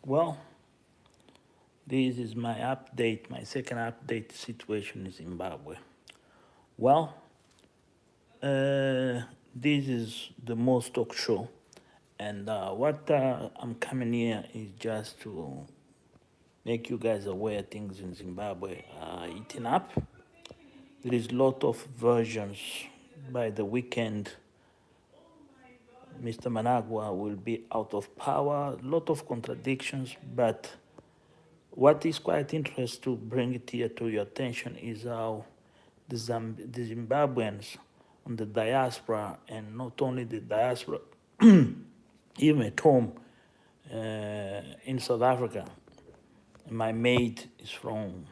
Well, this is my update, my second update situation in Zimbabwe. Well, this is the MOZ Talk Show, and what I'm coming here is just to make you guys aware things in Zimbabwe are eating up. There is a lot of versions. By the weekend, Mr. Managwa will be out of power, a lot of contradictions, but what is quite interesting to bring it here to your attention is how the Zimbabweans on the diaspora, and not only the diaspora, even at home in South Africa. My maid is from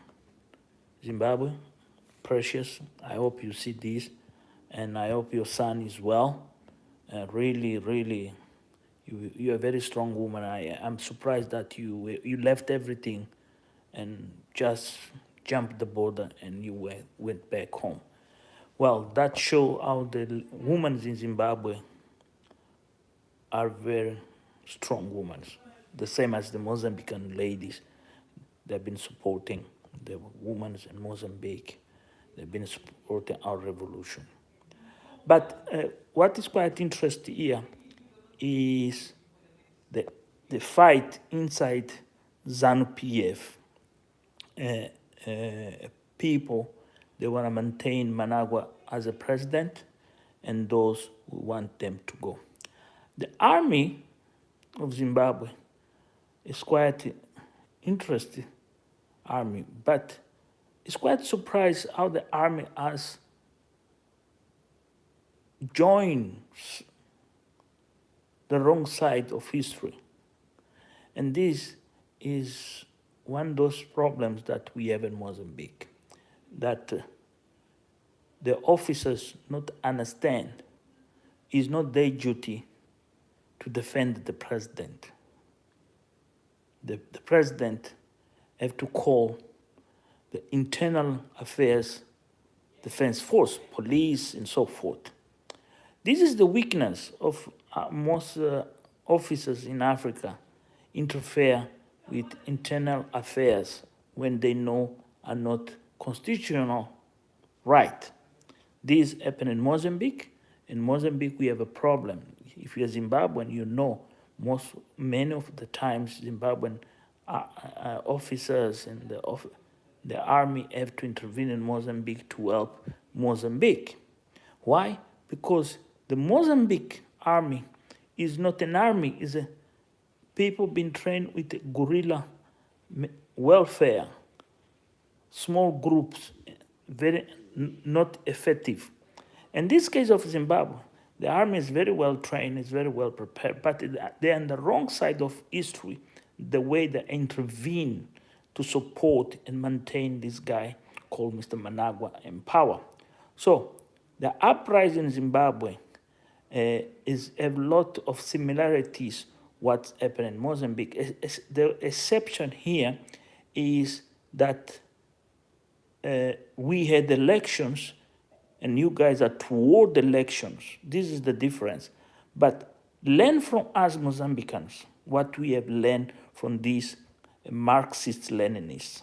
Zimbabwe, Precious. I hope you see this, and I hope your son is well. Really, really, you're a very strong woman. I'm surprised that you left everything and just jumped the border and you went back home. Well, that show how the women in Zimbabwe are very strong women, the same as the Mozambican ladies. They've been supporting the women in Mozambique. They've been supporting our revolution. But what is quite interesting here is the, the fight inside ZANU-PF. People, they want to maintain Managwa as a president, and those who want them to go. The army of Zimbabwe is quite interesting army, but it's quite surprised how the army has joined the wrong side of history. And this is one of those problems that we have in Mozambique, that the officers not understand it's not their duty to defend the president. The president have to call the internal affairs defense force, police, and so forth. This is the weakness of most officers in Africa interfere with internal affairs when they know are not constitutional right. This happened in Mozambique. In Mozambique, we have a problem. If you're Zimbabwean, you know many of the times Zimbabwean officers and the army have to intervene in Mozambique to help Mozambique. Why? Because the Mozambique army is not an army, it's a people being trained with guerrilla welfare, small groups, very not effective. In this case of Zimbabwe, the army is very well trained, is very well prepared, but they're on the wrong side of history, the way they intervene to support and maintain this guy called Mr. Managwa in power. So the uprising in Zimbabwe is a lot of similarities what's happened in Mozambique. The exception here is that we had elections and you guys are toward elections. This is the difference. But learn from us Mozambicans what we have learned from these Marxist-Leninists.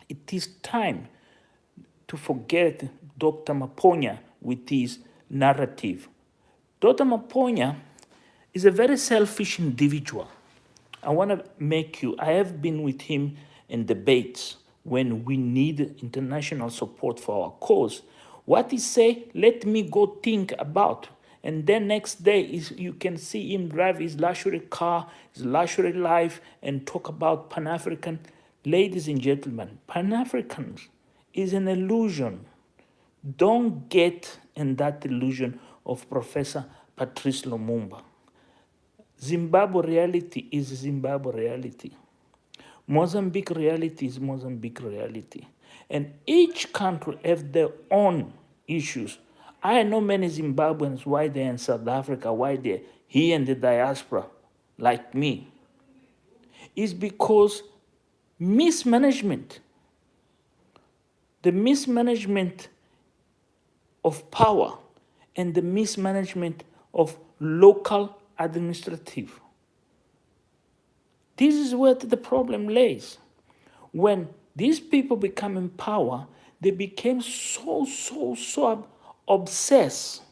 It is time to forget Dr. Maponya with his narrative. Dr. Maponya is a very selfish individual. I want to I have been with him in debates when we need international support for our cause. What he say, let me go think about. And then next day, you can see him drive his luxury car, his luxury life, and talk about Pan-African. Ladies and gentlemen, Pan-Africans is an illusion. Don't get in that illusion of Professor Patrice Lumumba. Zimbabwe reality is Zimbabwe reality. Mozambique reality is Mozambique reality. And each country have their own issues. I know many Zimbabweans, why they're in South Africa, why they're here in the diaspora, like me. Is because mismanagement. The mismanagement of power and the mismanagement of local administrative This is where the problem lays. When these people become in power, they became so obsessed,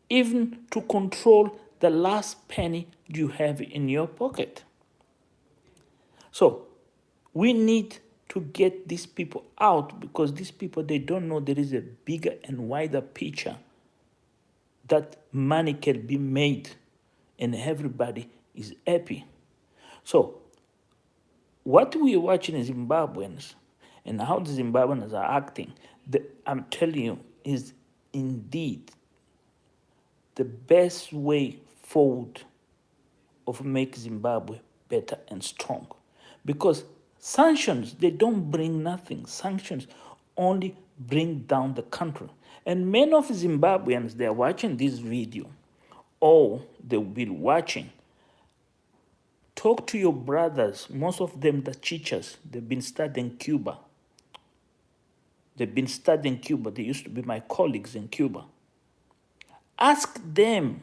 even to control the last penny you have in your pocket. So we need to get these people out, because these people, they don't know there is a bigger and wider picture that money can be made and everybody is happy. So what we are watching in Zimbabweans and how the Zimbabweans are acting, I'm telling you, is indeed the best way forward of make Zimbabwe better and strong. Because sanctions, they don't bring nothing. Sanctions only bring down the country. And many of Zimbabweans, they're watching this video, or they will be watching. Talk to your brothers, most of them the teachers, they've been studying Cuba. They've been studying Cuba. They used to be my colleagues in Cuba. Ask them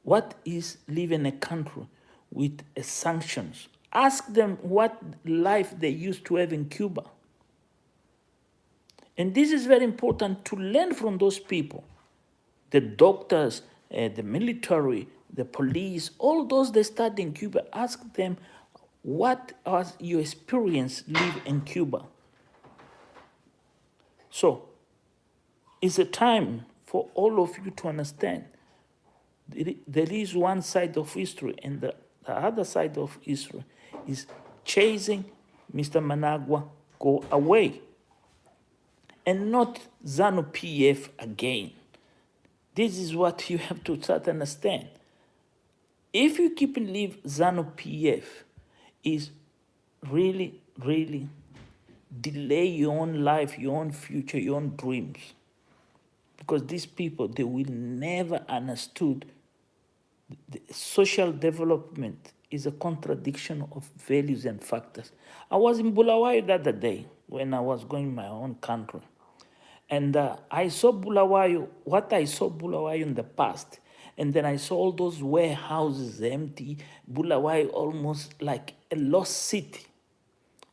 what is living in a country with sanctions. Ask them what life they used to have in Cuba. And this is very important to learn from those people. The doctors, the military, the police, all those they study in Cuba, ask them what was your experience live in Cuba. So it's a time for all of you to understand there is one side of history, and the other side of history is chasing Mr. Managwa go away, and not ZANU-PF again. This is what you have to start to understand. If you keep and leave ZANU-PF, is really delay your own life, your own future, your own dreams. Because these people, they will never understood the social development is a contradiction of values and factors. I was in Bulawayo the other day when I was going my own country. And I saw Bulawayo, what I saw Bulawayo in the past. And then I saw all those warehouses empty, Bulawayo almost like a lost city.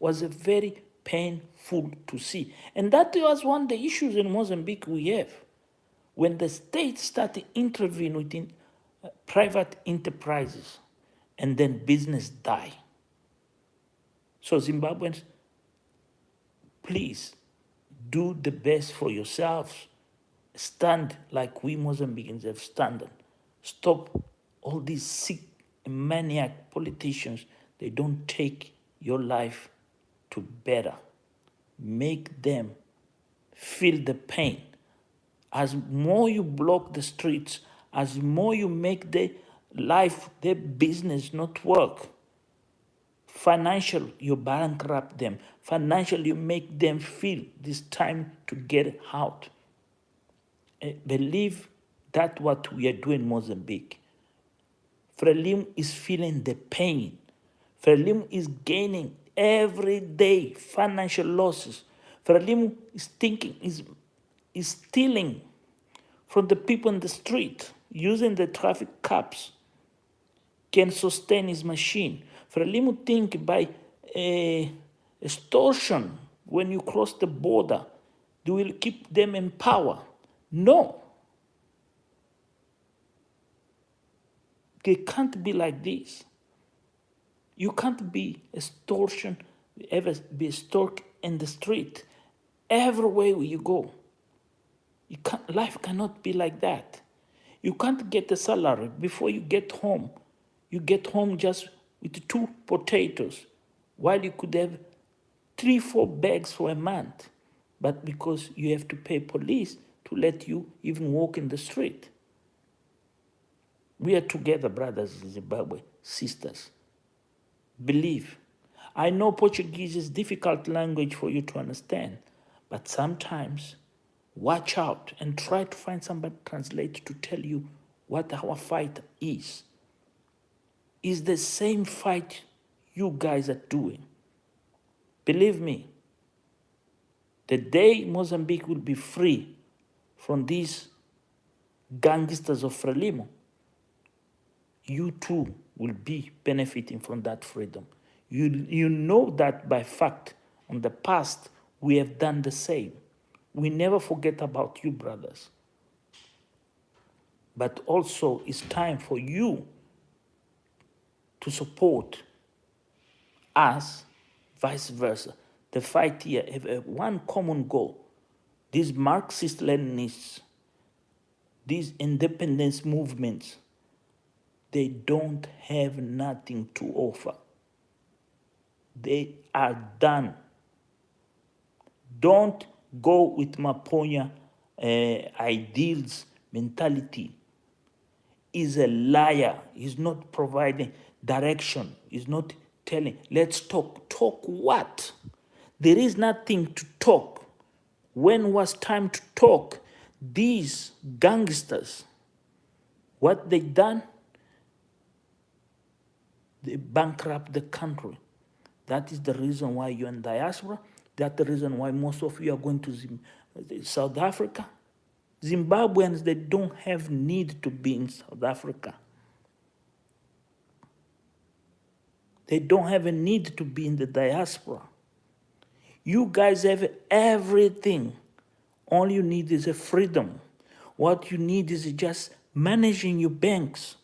Was a very painful to see. And that was one of the issues in Mozambique we have. When the state started intervening within private enterprises, and then business die. So Zimbabweans, please do the best for yourselves. Stand like we Mozambicans have stood. Stop all these sick, maniac politicians. They don't take your life to better. Make them feel the pain. As more you block the streets, as more you make their life, their business not work. Financial, you bankrupt them. Financially, you make them feel this time to get out. Believe that what we are doing in Mozambique. Frelimo is feeling the pain. Frelimo is gaining every day financial losses. Frelimo is thinking, is stealing from the people in the street, using the traffic cops, can sustain his machine. Frelimo think by extortion, when you cross the border, they will keep them in power. No. They can't be like this. You can't be extortion, ever be extort in the street. Everywhere you go. Life cannot be like that. You can't get a salary before you get home. You get home just with 2 potatoes, while you could have 3-4 bags for a month. But because you have to pay police to let you even walk in the street. We are together, brothers in Zimbabwe, sisters. Believe. I know Portuguese is a difficult language for you to understand, but sometimes watch out and try to find somebody translate to tell you what our fight is. It's the same fight you guys are doing. Believe me, the day Mozambique will be free from these gangsters of Frelimo, you too will be benefiting from that freedom. You know that by fact, in the past, we have done the same. We never forget about you, brothers. But also, it's time for you to support us, vice versa. The fight here have one common goal. These Marxist-Leninists, these independence movements, they don't have nothing to offer. They are done. Don't go with Maponya ideals mentality. He's a liar. He's not providing direction. He's not telling, let's talk. Talk what? There is nothing to talk. When was time to talk? These gangsters, what they done? They bankrupt the country. That is the reason why you're in diaspora. That's the reason why most of you are going to South Africa. Zimbabweans, they don't have need to be in South Africa. They don't have a need to be in the diaspora. You guys have everything. All you need is a freedom. What you need is just managing your banks,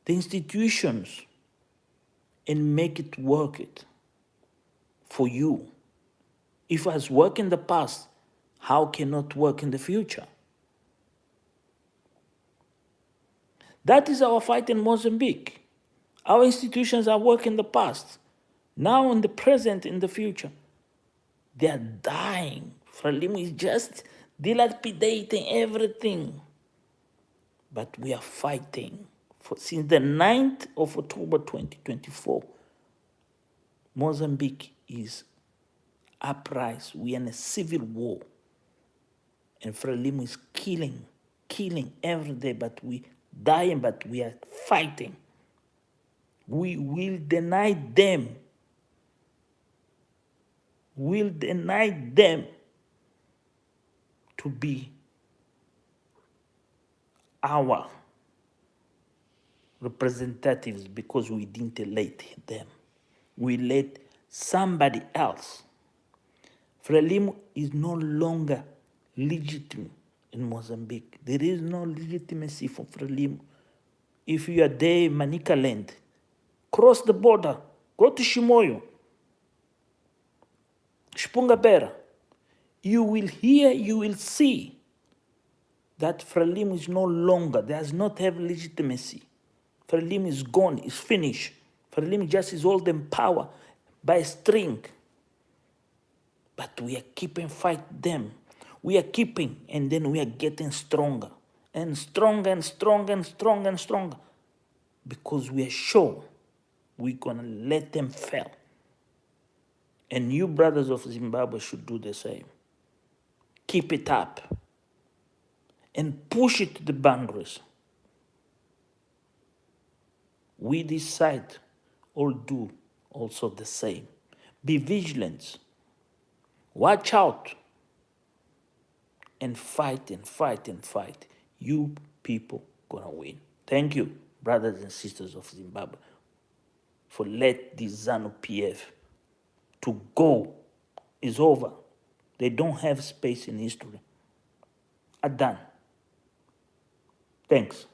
the institutions, and make it work it for you. If it has worked in the past, how can it work in the future? That is our fight in Mozambique. Our institutions are working in the past. Now in the present, in the future, they are dying. Frelimo is just dilapidating everything. But we are fighting. Since the 9th of October 2024, Mozambique is uprising. We are in a civil war. And Frelimo is killing every day, but we dying, but we are fighting. We will deny them. We'll deny them to be our representatives because we didn't elect them. We let somebody else. Frelimo is no longer legitimate in Mozambique. There is no legitimacy for Frelimo. If you are there, Manica land, cross the border, go to Shimoyo, Spungabera. You will hear, you will see that Frelimo is no longer, does not have legitimacy. Frelimo is gone, is finished. Frelimo just is holding power by a string. But we are keeping fight them. We are keeping, and then we are getting stronger. And stronger and stronger and stronger and stronger. Because we are sure we're going to let them fail. And you brothers of Zimbabwe should do the same. Keep it up. And push it to the boundaries. We decide all do also the same. Be vigilant. Watch out. And fight and fight and fight. You people gonna win. Thank you, brothers and sisters of Zimbabwe, for let this ZANU-PF to go. Is over. They don't have space in history. Are done. Thanks.